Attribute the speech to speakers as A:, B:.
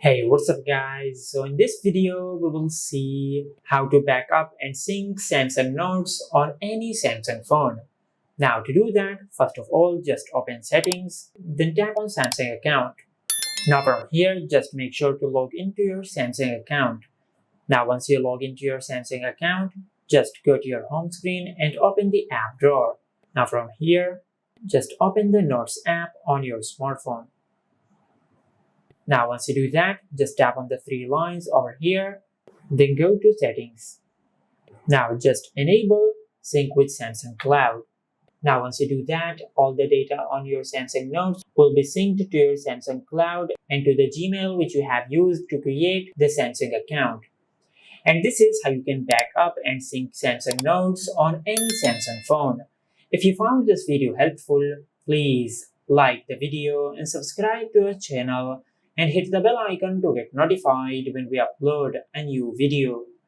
A: Hey, what's up guys? So in this video, we will see how to back up and sync Samsung Notes on any Samsung phone. Now to do that, first of all, just open settings, then tap on Samsung account. Now from here, just make sure to log into your Samsung account. Now once you log into your Samsung account, just go to your home screen and open the app drawer. Now from here, just open the Notes app on your smartphone. Now once you do that, just tap on the three lines over here, then go to settings. Now just enable sync with Samsung Cloud. Now once you do that, all the data on your Samsung Notes will be synced to your Samsung Cloud and to the Gmail which you have used to create the Samsung account. And this is how you can back up and sync Samsung Notes on any Samsung phone. If you found this video helpful, please like the video and subscribe to our channel and hit the bell icon to get notified when we upload a new video.